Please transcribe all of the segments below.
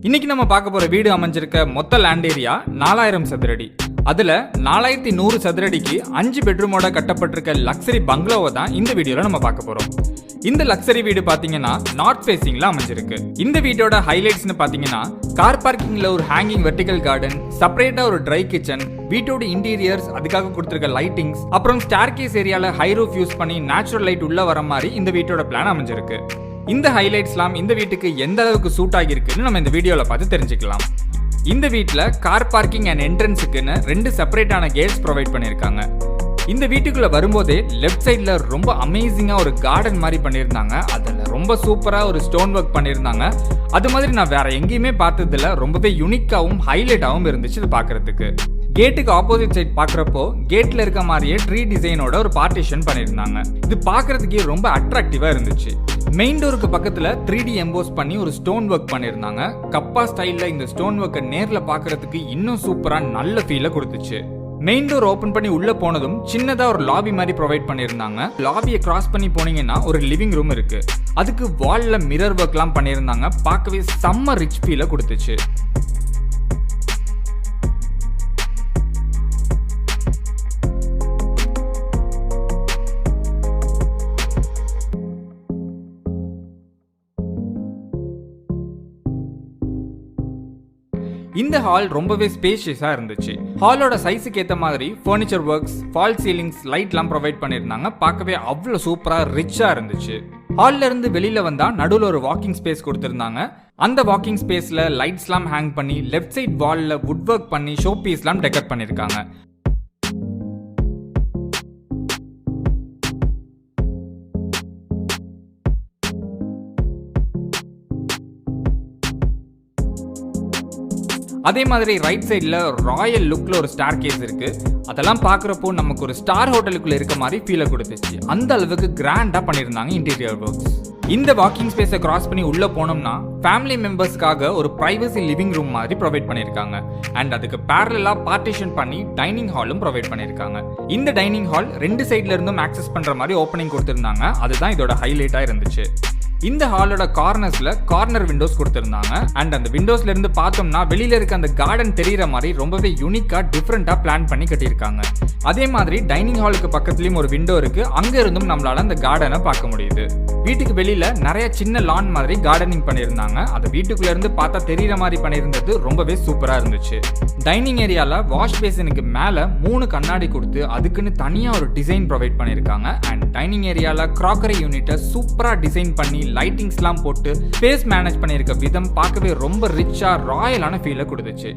இன்னைக்கு நம்ம பார்க்க போற வீடு அமைஞ்சிருக்க மொத்த லேண்ட் ஏரியா 4000 சதுரடி. அதுல 4100 சதுரடிக்கு 5 பெட்ரூமோட கட்டப்பட்டிருக்க லக்ஸரி பங்களாவை தான் இந்த வீடியோல நம்ம பார்க்க போறோம். இந்த லக்ஸரி வீடு பாத்தீங்கன்னா நார்த் ஃபேசிங்ல அமைஞ்சிருக்கு. இந்த வீட்டோட ஹைலைட்ஸ்னு பாத்தீங்கன்னா கார் பார்க்கிங்ல ஒரு ஹேங்கிங் வெர்டிகல் கார்டன், செப்பரேட்டா ஒரு ட்ரை கிச்சன், வீட்டோட இன்டீரியர்ஸ், அதுக்காக கொடுத்திருக்க லைட்டிங்ஸ், அப்புறம் ஸ்டேர்கேஸ் ஏரியால ஹை ரூஃப் யூஸ் பண்ணி நேச்சுரல் லைட் உள்ள வர மாதிரி இந்த வீட்டோட பிளான் அமைஞ்சிருக்கு. இந்த ஹைலைட்ஸ்லாம் இந்த வீட்டுக்கு எந்த அளவுக்கு சூட் ஆகியிருக்குன்னு நம்ம இந்த வீடியோல பார்த்து தெரிஞ்சுக்கலாம். இந்த வீட்டில் கார் பார்க்கிங் அண்ட் என்ட்ரன்ஸுக்குன்னு 2 செப்பரேட்டான கேட்ஸ் ப்ரொவைட் பண்ணியிருக்காங்க. இந்த வீட்டுக்குள்ள வரும்போதே லெஃப்ட் சைட்ல ரொம்ப அமேசிங்கா ஒரு கார்டன் மாதிரி பண்ணியிருந்தாங்க. அதில் ரொம்ப சூப்பரா ஒரு ஸ்டோன் ஒர்க் பண்ணியிருந்தாங்க. அது மாதிரி நான் வேற எங்கேயுமே பார்த்ததுல ரொம்பவே யூனிக்காவும் ஹைலைட்டாகவும் இருந்துச்சு இது பார்க்கறதுக்கு. கேட்டுக்கு ஆப்போசிட் சைட் பார்க்குறப்போ கேட்ல இருக்க மாதிரியே ட்ரீ டிசைனோட ஒரு பார்ட்டிஷன் பண்ணியிருந்தாங்க. இது பார்க்கறதுக்கே ரொம்ப அட்ராக்டிவா இருந்துச்சு. மெயின் டோருக்கு பக்கத்துல 3D எம்போஸ் பண்ணி ஒரு ஸ்டோன் ஒர்க் பண்ணியிருந்தாங்க. கப்பா ஸ்டைல்ல இந்த ஸ்டோன் ஒர்க்கை நேர்ல பார்க்கறதுக்கு இன்னும் சூப்பரா நல்ல ஃபீலை கொடுத்துச்சு. மெயின் டோர் ஓபன் பண்ணி உள்ள போனதும் சின்னதா ஒரு லாபி மாதிரி ப்ரொவைட் பண்ணியிருந்தாங்க. லாபியை கிராஸ் பண்ணி போனீங்கன்னா ஒரு லிவிங் ரூம் இருக்கு. அதுக்கு வால்ல மிரர் ஒர்க்லாம் பண்ணியிருந்தாங்க. பார்க்கவே செம்ம ரிச் ஃபீலை கொடுத்துச்சு. இந்த ஹால் ரொம்பவே ஸ்பேஷியஸா இருந்துச்சு. ஹாலோட சைஸுக்கு ஏற்ற மாதிரி ஃபர்னிச்சர் ஒர்க்ஸ், ஃபால் சீலிங்ஸ், லைட்லாம் ப்ரொவைட் பண்ணியிருந்தாங்க. பார்க்கவே அவ்வளோ சூப்பரா ரிச்சா இருந்துச்சு. ஹால்ல இருந்து வெளியில வந்தா நடுவில் ஒரு வாக்கிங் ஸ்பேஸ் கொடுத்திருந்தாங்க. அந்த வாக்கிங் ஸ்பேஸ்ல லைட்ஸ்லாம் ஹேங் பண்ணி லெஃப்ட் சைட் வால்ல வுட் ஒர்க் பண்ணி ஷோ பீஸ்லாம் டெக்கரேட் பண்ணியிருக்காங்க. அதே மாதிரி ரைட் சைடில் ராயல் லுக்கில் ஒரு ஸ்டார் கேஸ் இருக்கு. அதெல்லாம் பார்க்குறப்போ நமக்கு ஒரு ஸ்டார் ஹோட்டலுக்குள்ள இருக்க மாதிரி ஃபீலை கொடுத்துச்சு. அந்த அளவுக்கு கிராண்டாக பண்ணியிருந்தாங்க இன்டீரியர் ஒர்க்ஸ். இந்த வாக்கிங் ஸ்பேஸை கிராஸ் பண்ணி உள்ள போனோம்னா ஃபேமிலி மெம்பர்ஸ்க்காக ஒரு பிரைவசி லிவிங் ரூம் மாதிரி ப்ரொவைட் பண்ணியிருக்காங்க. அண்ட் அதுக்கு பேரலா பார்ட்டிஷன் பண்ணி டைனிங் ஹாலும் ப்ரொவைட் பண்ணியிருக்காங்க. இந்த டைனிங் ஹால் 2 சைட்ல இருந்தும் ஆக்சஸ் பண்ற மாதிரி ஓப்பனிங் கொடுத்திருந்தாங்க. அதுதான் இதோட ஹைலைட்டா இருந்துச்சு. இந்த ஹாலோட கார்னர்ஸ்ல கார்னர் விண்டோஸ் கொடுத்திருந்தாங்க. அண்ட் அந்த விண்டோஸ்ல இருந்து பார்த்தோம்னா வெளியில இருக்க அந்த கார்டன் தெரியற மாதிரி ரொம்பவே யூனிக்கா டிஃபரெண்டா பிளான் பண்ணி கட்டியிருக்காங்க. அதே மாதிரி டைனிங் ஹாலுக்கு பக்கத்துலயும் ஒரு விண்டோ இருக்கு. அங்க இருந்தும் நம்மளால அந்த கார்டனை பார்க்க முடியுது. வீட்டுக்கு வெளியில நிறைய சின்ன லான் மாதிரி கார்டனிங் பண்ணியிருந்தாங்க. அதை வீட்டுக்குள்ள இருந்து பார்த்தா தெரியற மாதிரி பண்ணியிருந்தது ரொம்பவே சூப்பரா இருந்துச்சு. டைனிங் ஏரியால வாஷ் பேசினுக்கு மேல 3 கண்ணாடி கொடுத்து அதுக்குன்னு தனியா ஒரு டிசைன் ப்ரொவைட் பண்ணியிருக்காங்க. அண்ட் டைனிங் ஏரியால கிராக்கரி யூனிட்டை சூப்பரா டிசைன் பண்ணி லைட்டிங்ஸ்லாம் போட்டு ஸ்பேஸ் மேனேஜ் பண்ணியிருக்க விதம் பார்க்கவே ரொம்ப ரிச்சா ராயலான ஃபீலை கொடுத்துச்சு.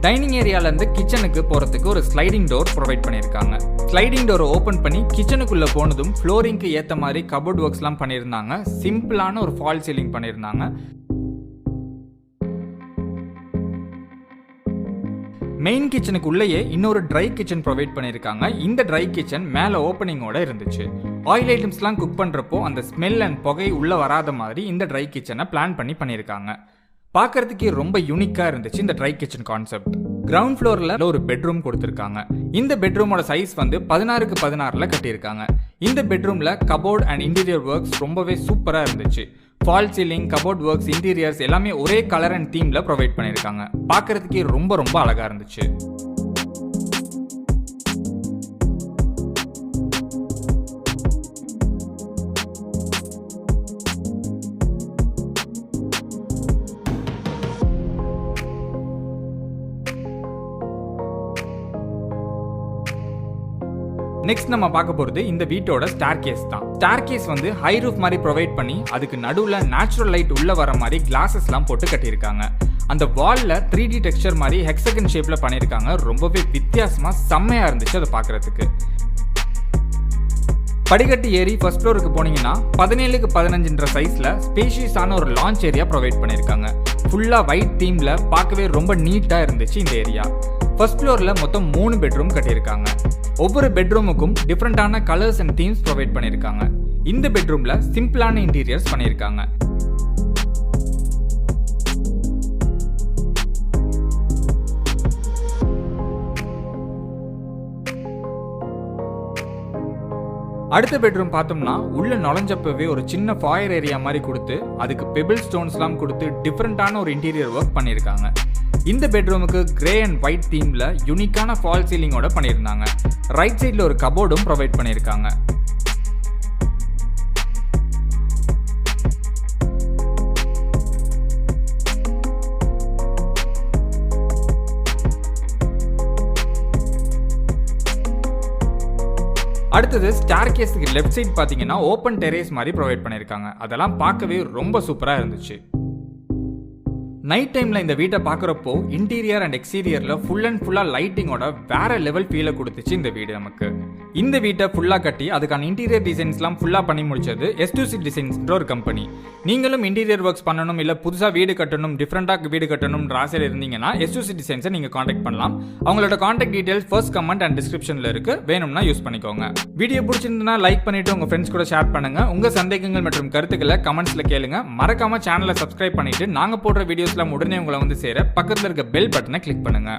டைனிங் ஏரியால இருந்து கிச்சனுக்கு போறதுக்கு ஒரு ஸ்லைடிங் டோர் ப்ரொவைட் பண்ணியிருக்காங்க. ஸ்லைடிங் டோரை ஓபன் பண்ணி கிச்சனுக்குள்ள போனதும் ஃப்ளோரிங்க்கு ஏத்த மாதிரி கபோர்ட் ஒர்க்ஸ்லாம் பண்ணியிருந்தாங்க. சிம்பிளான ஒரு ஃபால் சீலிங் பண்ணியிருந்தாங்க. மெயின் கிச்சனுக்கு உள்ளேயே இன்னொரு ட்ரை கிச்சன் ப்ரொவைட் பண்ணியிருக்காங்க. இந்த ட்ரை கிச்சன் மேல ஓப்பனிங்கோட இருந்துச்சு. ஆயில் ஐட்டம்ஸ்லாம் குக் பண்றப்போ அந்த ஸ்மெல் அண்ட் புகை உள்ள வராத மாதிரி இந்த ட்ரை கிச்சனை பிளான் பண்ணியிருக்காங்க. பார்க்கறதுக்கே ரொம்ப யூனிக்கா இருந்துச்சு இந்த ட்ரை கிச்சன் கான்செப்ட். கிரவுண்ட் ஃப்ளோர்ல ஒரு பெட்ரூம் கொடுத்திருக்காங்க. இந்த பெட்ரூமோட சைஸ் வந்து 16க்கு 16ல கட்டியிருக்காங்க. இந்த பெட்ரூம்ல கபோர்ட் அண்ட் இன்டீரியர் ஒர்க்ஸ் ரொம்பவே சூப்பரா இருந்துச்சு. Fall ceiling, cupboard works, interiors எல்லாமே ஒரே கலர் அண்ட் தீம்ல ப்ரொவைட் பண்ணியிருக்காங்க. பார்க்கறதுக்கே ரொம்ப ரொம்ப அழகா இருந்துச்சு. நெக்ஸ்ட் நம்ம பார்க்க போறது இந்த வீட்டோட ஸ்டேர்கேஸ் தான். ஸ்டேர்கேஸ் வந்து ஹை ரூஃப் மாதிரி ப்ரொவைட் பண்ணி அதுக்கு நடுவுல நேச்சுரல் லைட் உள்ள வர மாதிரி கிளாஸஸ்லாம் போட்டு கட்டியிருக்காங்க. அந்த வால்ல 3D டெக்ஸ்சர் மாதிரி ஹெக்ஸகன் ஷேப்ல பண்ணியிருக்காங்க. ரொம்பவே வித்தியாசமா செம்மையா இருந்துச்சு அதை பார்க்கறதுக்கு. படிக்கட்டு ஏறி ஃபர்ஸ்ட் ஃப்ளோருக்கு போனீங்கன்னா 17க்கு 15ன்ற சைஸ்ல ஸ்பேஷியஸான ஒரு லான்ச் ஏரியா ப்ரொவைட் பண்ணியிருக்காங்க. ஃபுல்லா ஒயிட் தீம்ல பார்க்கவே ரொம்ப நீட்டா இருந்துச்சு இந்த ஏரியா. ஃபர்ஸ்ட் ஃப்ளோர்ல மொத்தம் 3 பெட்ரூம் கட்டியிருக்காங்க. ஒவ்வொரு பெட்ரூமுக்கும் டிஃப்ரெண்டான கலர்ஸ் அண்ட் தீம்ஸ் ப்ரொவைட் பண்ணியிருக்காங்க. இந்த பெட்ரூம்ல சிம்பிளான இன்டீரியர்ஸ் பண்ணியிருக்காங்க. அடுத்த பெட்ரூம் பார்த்தோம்னா உள்ள நுழைஞ்சப்பவே ஒரு சின்ன ஃபாயர் ஏரியா மாதிரி கொடுத்து அதுக்கு பெபிள் ஸ்டோன்ஸ்லாம் கொடுத்து டிஃப்ரெண்டான ஒரு இன்டீரியர் ஒர்க் பண்ணியிருக்காங்க. இந்த பெட்ரூமுக்கு கிரே அண்ட் ஒயிட் தீம்ல யூனிக்கான ஃபால் சீலிங்கோட பண்ணியிருந்தாங்க. ரைட் சைடில் ஒரு கபோர்டும் ப்ரொவைட் பண்ணியிருக்காங்க. அடுத்தது ஸ்டேர்கேஸ்க்கு லெஃப்ட் சைடு பார்த்தீங்கன்னா ஓப்பன் டெரேஸ் மாதிரி ப்ரொவைட் பண்ணியிருக்காங்க. அதெல்லாம் பார்க்கவே ரொம்ப சூப்பராக இருந்துச்சு. நைட் டைம்ல இந்த வீட்டை பார்க்குறப்போ இன்டீரியர் அண்ட் எக்ஸ்டீரியர்ல ஃபுல் அண்ட் ஃபுல்லாக லைட்டிங்கோட வேற லெவல் ஃபீலை கொடுத்துச்சு இந்த வீடு நமக்கு. இந்த வீட்டை ஃபுல்லாக கட்டி அதுக்கான இன்டீரியர் டிசைன்ஸ்லாம் ஃபுல்லாக பண்ணி முடிச்சது S2C Designs ஒரு கம்பெனி. நீங்களும் இன்டீரியர் ஒர்க்ஸ் பண்ணணும், இல்லை புதுசாக வீடு கட்டணும், டிஃப்ரெண்டாக வீடு கட்டணும்ன்ற ஆசையில் இருந்தீங்கன்னா S2C Designsஸை நீங்கள் காண்டாக்ட் பண்ணலாம். அவங்களோட contact details first comment and டிஸ்கிரிப்ஷனில் இருக்கு, வேணும்னா யூஸ் பண்ணிக்கோங்க. வீடியோ பிடிச்சிருந்தா லைக் பண்ணிட்டு உங்க ஃப்ரெண்ட்ஸ் கூட ஷேர் பண்ணுங்க. உங்க சந்தேகங்கள் மற்றும் கருத்துக்களை கமெண்ட்ஸ்ல கேளுங்க. மறக்காம சேனலை சப்ஸ்கிரைப் பண்ணிட்டு நாங்க போடுற வீடியோஸ்லாம் உடனே உங்களை வந்து சேர பக்கத்துல இருக்க பெல் பட்டனை கிளிக் பண்ணுங்க.